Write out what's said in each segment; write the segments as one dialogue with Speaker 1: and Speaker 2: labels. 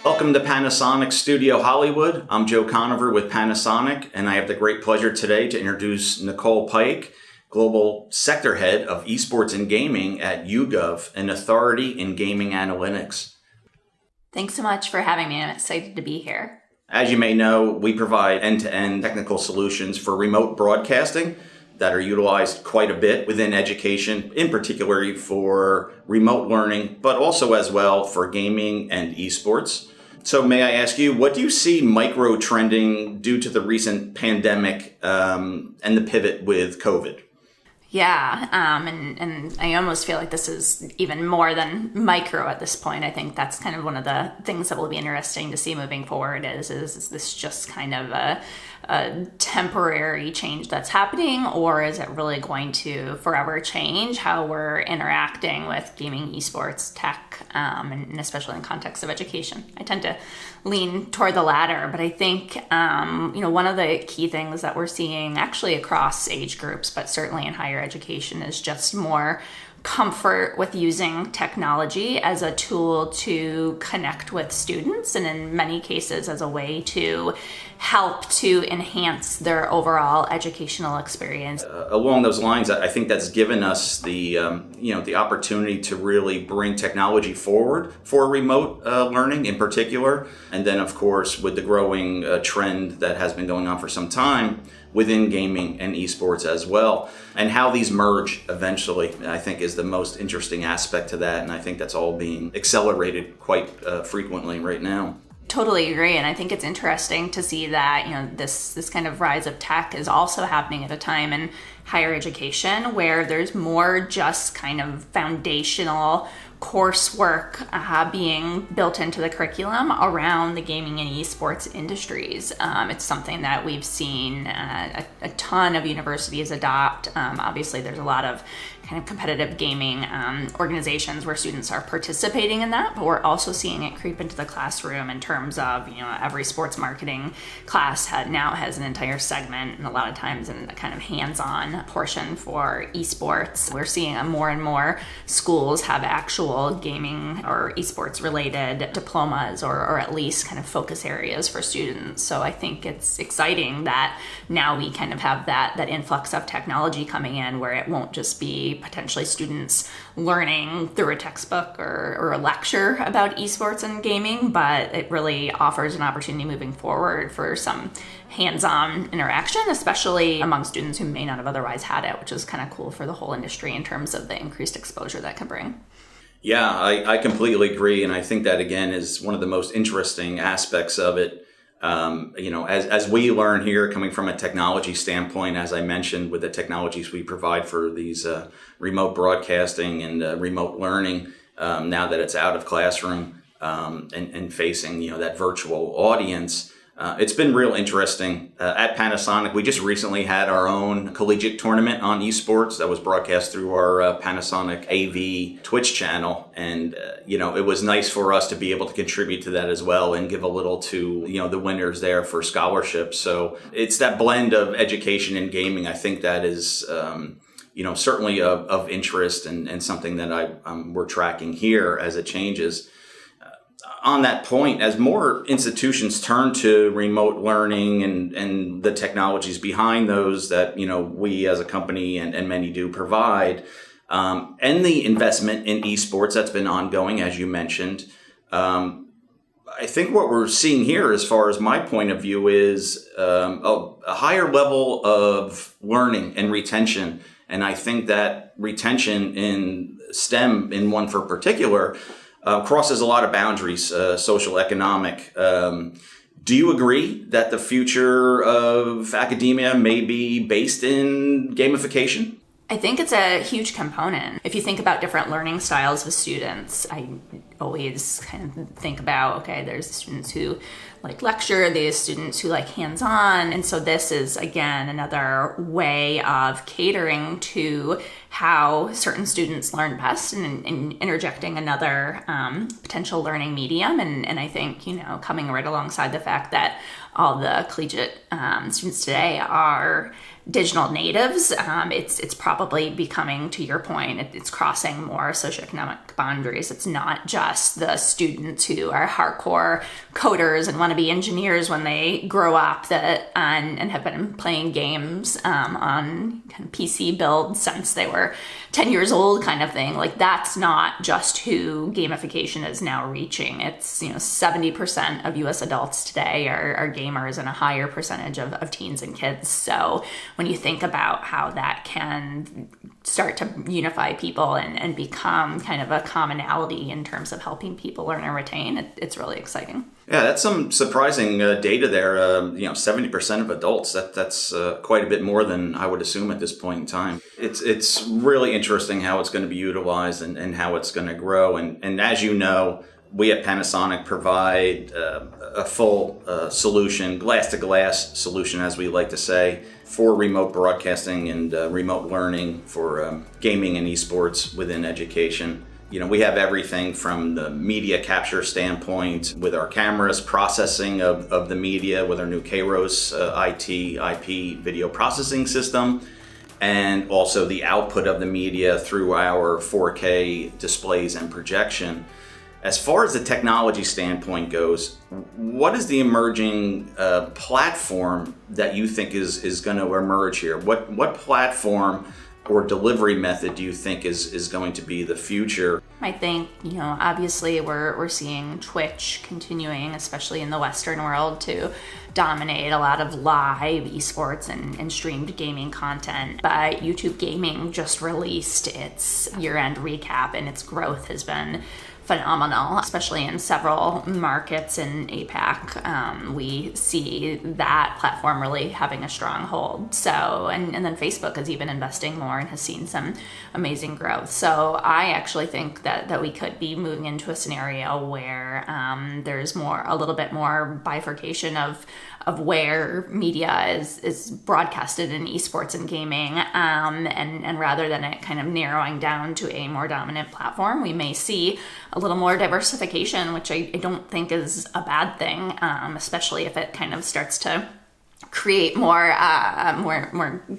Speaker 1: Welcome to Panasonic Studio Hollywood. I'm Joe Conover with Panasonic, and I have the great pleasure today to introduce Nicole Pike, Global Sector Head of Esports and Gaming at YouGov, an authority in gaming analytics.
Speaker 2: Thanks so much for having me. I'm excited to be here.
Speaker 1: As you may know, we provide end-to-end technical solutions for remote broadcasting that are utilized quite a bit within education, in particular for remote learning, but also as well for gaming and esports. So may I ask you, what do you see micro-trending due to the recent pandemic and the pivot with COVID?
Speaker 2: Yeah, and I almost feel like this is even more than micro at this point. I think that's kind of one of the things that will be interesting to see moving forward is this just kind of a temporary change that's happening, or is it really going to forever change how we're interacting with gaming, esports, tech, and especially in context of education? I tend to lean toward the latter, but I think one of the key things that we're seeing actually across age groups, but certainly in higher education, is just more comfort with using technology as a tool to connect with students, and in many cases as a way to help to enhance their overall educational experience.
Speaker 1: Along those lines, I think that's given us the opportunity to really bring technology forward for remote learning in particular, and then of course with the growing trend that has been going on for some time within gaming and esports as well, and how these merge eventually, I think, is the most interesting aspect to that, and I think that's all being accelerated quite frequently right now.
Speaker 2: Totally agree, and I think it's interesting to see that this kind of rise of tech is also happening at a time in higher education where there's more just kind of foundational coursework being built into the curriculum around the gaming and esports industries. It's something that we've seen a ton of universities adopt. Obviously, there's a lot of kind of competitive gaming organizations where students are participating in that, but we're also seeing it creep into the classroom in terms of, every sports marketing class now has an entire segment, and a lot of times in a kind of hands-on portion for esports. We're seeing more and more schools have actual gaming or esports related diplomas or at least kind of focus areas for students. So I think it's exciting that now we kind of have that influx of technology coming in where it won't just be potentially students learning through a textbook or a lecture about esports and gaming, but it really offers an opportunity moving forward for some hands-on interaction, especially among students who may not have otherwise had it, which is kind of cool for the whole industry in terms of the increased exposure that can bring.
Speaker 1: Yeah, I completely agree, and I think that again is one of the most interesting aspects of it. As we learn here, coming from a technology standpoint, as I mentioned, with the technologies we provide for these remote broadcasting and remote learning, now that it's out of classroom and facing that virtual audience, it's been real interesting. At Panasonic, we just recently had our own collegiate tournament on esports that was broadcast through our Panasonic AV Twitch channel. And, it was nice for us to be able to contribute to that as well and give a little to, the winners there for scholarships. So it's that blend of education and gaming. I think that is, certainly of interest and something that we're tracking here as it changes. On that point, as more institutions turn to remote learning and the technologies behind those that, we as a company and many do provide, and the investment in esports that's been ongoing, as you mentioned, I think what we're seeing here, as far as my point of view, is a higher level of learning and retention. And I think that retention in STEM, in one for particular, crosses a lot of boundaries, social, economic. Do you agree that the future of academia may be based in gamification?
Speaker 2: I think it's a huge component. If you think about different learning styles with students, I always kind of think about, okay, there's students who like lecture, there's students who like hands-on. And so this is, again, another way of catering to how certain students learn best and interjecting another potential learning medium. And I think, coming right alongside the fact that all the collegiate students today are digital natives, it's probably becoming, to your point, it's crossing more socioeconomic boundaries. It's not just the students who are hardcore coders and want to be engineers when they grow up and have been playing games on kind of PC builds since they were 10 years old kind of thing. Like, that's not just who gamification is now reaching. It's 70% of US adults today are gamers, and a higher percentage of teens and kids. So when you think about how that can start to unify people and become kind of a commonality in terms of helping people learn and retain, it's really exciting.
Speaker 1: Yeah, that's some surprising data there. 70% of adults, that's quite a bit more than I would assume at this point in time. It's really interesting how it's going to be utilized and how it's going to grow. And as you know, we at Panasonic provide a full solution, glass-to-glass solution, as we like to say, for remote broadcasting and remote learning for gaming and esports within education. We have everything from the media capture standpoint with our cameras, processing of the media with our new Kairos IP video processing system, and also the output of the media through our 4K displays and projection. As far as the technology standpoint goes, what is the emerging platform that you think is going to emerge here? What platform or delivery method do you think is going to be the future?
Speaker 2: I think, obviously we're seeing Twitch continuing, especially in the Western world, to dominate a lot of live esports and streamed gaming content. But YouTube Gaming just released its year-end recap, and its growth has been phenomenal, especially in several markets in APAC. We see that platform really having a strong hold. So, and then Facebook is even investing more and has seen some amazing growth. So I actually think that we could be moving into a scenario where there's a little bit more bifurcation of where media is broadcasted in esports and gaming, and rather than it kind of narrowing down to a more dominant platform, we may see a little more diversification, which I don't think is a bad thing, especially if it kind of starts to create more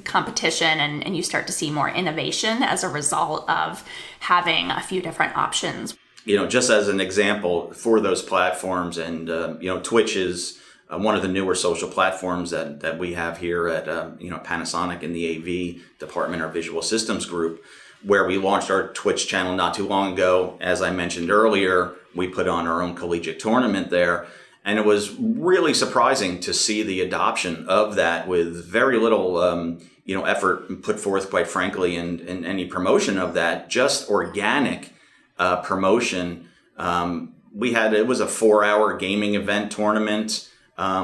Speaker 2: competition, and you start to see more innovation as a result of having a few different options.
Speaker 1: Just as an example for those platforms, and Twitch is one of the newer social platforms that we have here at Panasonic in the AV department, our visual systems group, where we launched our Twitch channel not too long ago. As I mentioned earlier, we put on our own collegiate tournament there, and it was really surprising to see the adoption of that with very little effort put forth, quite frankly, in any promotion of that, just organic promotion. It was a 4-hour gaming event tournament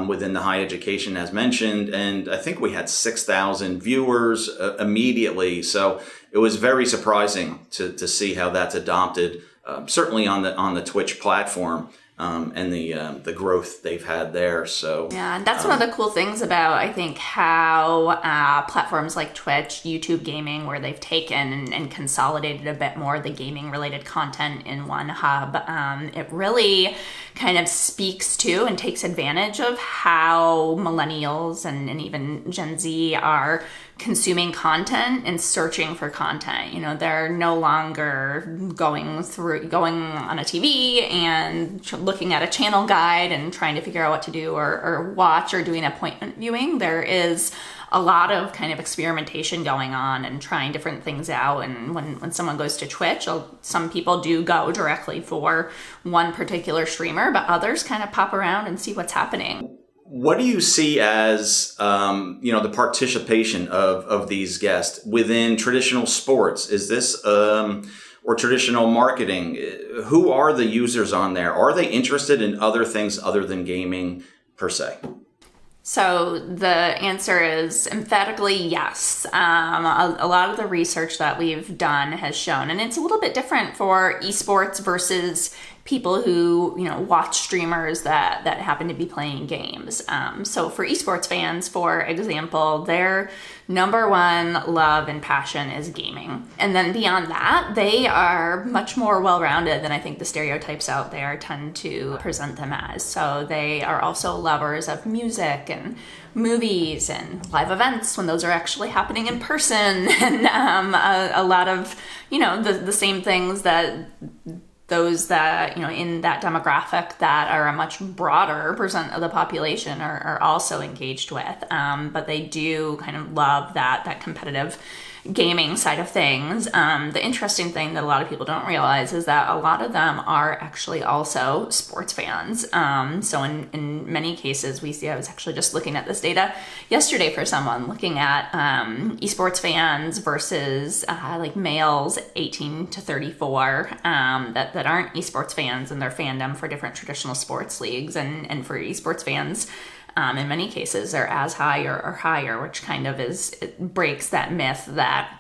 Speaker 1: within the higher education, as mentioned, and I think we had 6,000 viewers immediately. So it was very surprising to see how that's adopted, certainly on the Twitch platform, and the growth they've had there. So
Speaker 2: yeah, and that's one of the cool things about, I think, how platforms like Twitch, YouTube Gaming, where they've taken and consolidated a bit more the gaming related content in one hub. It really kind of speaks to and takes advantage of how millennials and even Gen Z are consuming content and searching for content. They're no longer going on a TV and looking at a channel guide and trying to figure out what to do or watch, or doing appointment viewing. There is a lot of kind of experimentation going on and trying different things out. And when someone goes to Twitch, some people do go directly for one particular streamer, but others kind of pop around and see what's happening.
Speaker 1: What do you see as, the participation of these guests within traditional sports? Is this, or traditional marketing? Who are the users on there? Are they interested in other things other than gaming per se?
Speaker 2: So the answer is emphatically yes. A lot of the research that we've done has shown, and it's a little bit different for esports versus people who, watch streamers that happen to be playing games. So for esports fans, for example, their number one love and passion is gaming. And then beyond that, they are much more well-rounded than I think the stereotypes out there tend to present them as. So they are also lovers of music and movies and live events when those are actually happening in person, and a lot of, the same things that those that, in that demographic that are a much broader percent of the population are also engaged with. But they do kind of love that competitive gaming side of things. The interesting thing that a lot of people don't realize is that a lot of them are actually also sports fans. So in many cases we see, I was actually just looking at this data yesterday for someone, looking at esports fans versus like males 18 to 34 that aren't esports fans, and their fandom for different traditional sports leagues, and for esports fans, in many cases, they're as high or higher, which kind of it breaks that myth that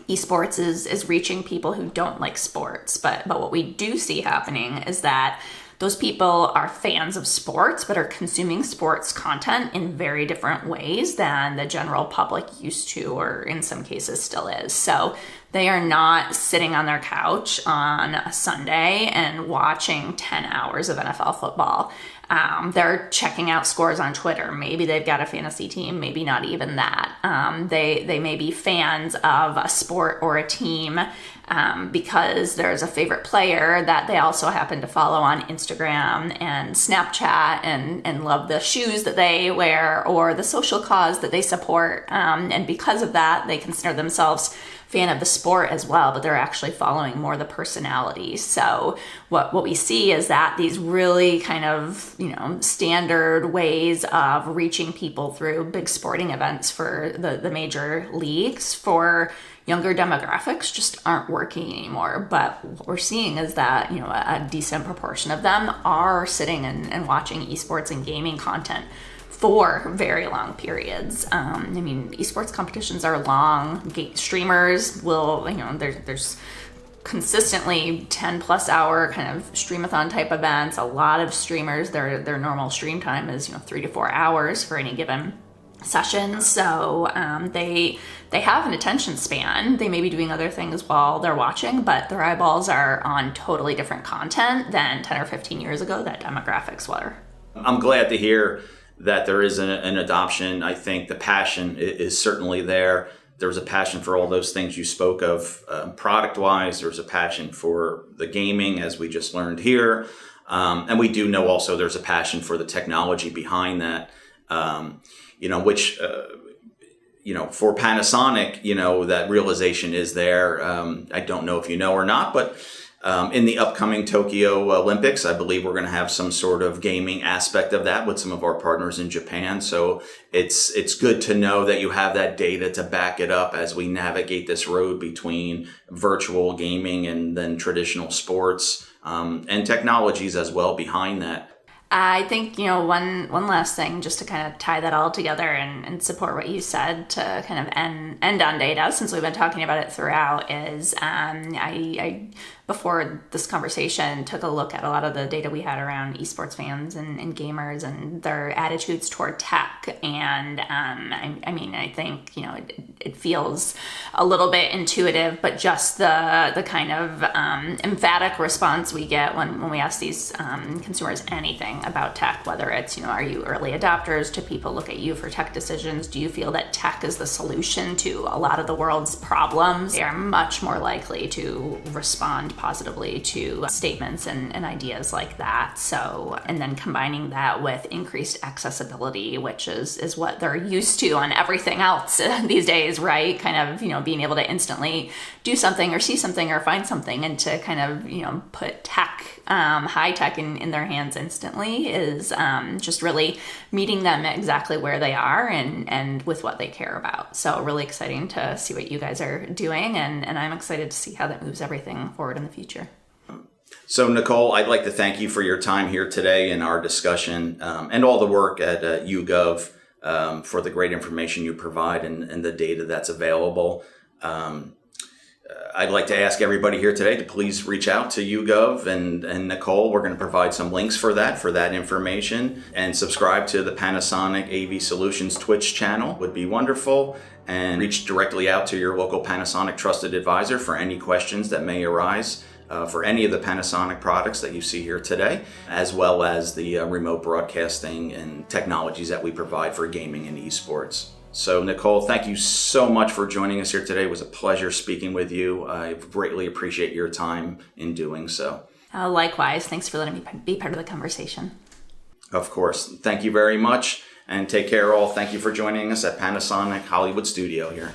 Speaker 2: esports is reaching people who don't like sports. But what we do see happening is that those people are fans of sports, but are consuming sports content in very different ways than the general public used to, or in some cases still is. So they are not sitting on their couch on a Sunday and watching 10 hours of NFL football. They're checking out scores on Twitter. Maybe they've got a fantasy team, maybe not even that. They may be fans of a sport or a team because there's a favorite player that they also happen to follow on Instagram and Snapchat, and love the shoes that they wear or the social cause that they support. And because of that, they consider themselves fan of the sport as well, but they're actually following more the personality. So what we see is that these really kind of, standard ways of reaching people through big sporting events for the major leagues for younger demographics just aren't working anymore. But what we're seeing is that, a decent proportion of them are sitting and watching esports and gaming content for very long periods. Esports competitions are long. Streamers will, there's consistently 10 plus hour kind of streamathon type events. A lot of streamers, their normal stream time is 3 to 4 hours for any given session. So they have an attention span. They may be doing other things while they're watching, but their eyeballs are on totally different content than 10 or 15 years ago that demographics were.
Speaker 1: I'm glad to hear that there is an adoption. I think the passion is certainly there. There's a passion for all those things you spoke of product-wise. There's a passion for the gaming, as we just learned here. And we do know also there's a passion for the technology behind that, which, for Panasonic, that realization is there. I don't know if you know or not, but in the upcoming Tokyo Olympics, I believe we're going to have some sort of gaming aspect of that with some of our partners in Japan. So it's good to know that you have that data to back it up as we navigate this road between virtual gaming and then traditional sports, and technologies as well behind that.
Speaker 2: I think, one last thing just to kind of tie that all together and support what you said to kind of end on data, since we've been talking about it throughout, is I before this conversation took a look at a lot of the data we had around esports fans and gamers and their attitudes toward tech. And I think, it feels a little bit intuitive, but just the kind of emphatic response we get when we ask these consumers anything about tech, whether it's, are you early adopters? Do people look at you for tech decisions? Do you feel that tech is the solution to a lot of the world's problems? They are much more likely to respond positively to statements and ideas like that. So, and then combining that with increased accessibility, which is what they're used to on everything else these days, right? Kind of, being able to instantly do something or see something or find something, and to kind of, put tech, high tech in their hands instantly is just really meeting them exactly where they are and with what they care about. So really exciting to see what you guys are doing, and I'm excited to see how that moves everything forward in the future.
Speaker 1: So Nicole, I'd like to thank you for your time here today in our discussion, and all the work at YouGov, for the great information you provide and the data that's available. I'd like to ask everybody here today to please reach out to YouGov and Nicole. We're going to provide some links for that information, and subscribe to the Panasonic AV Solutions Twitch channel would be wonderful, and reach directly out to your local Panasonic trusted advisor for any questions that may arise for any of the Panasonic products that you see here today, as well as the remote broadcasting and technologies that we provide for gaming and esports. So Nicole, thank you so much for joining us here today. It was a pleasure speaking with you. I greatly appreciate your time in doing so.
Speaker 2: Likewise, thanks for letting me be part of the conversation.
Speaker 1: Of course. Thank you very much, and take care all. Thank you for joining us at Panasonic Hollywood Studio here.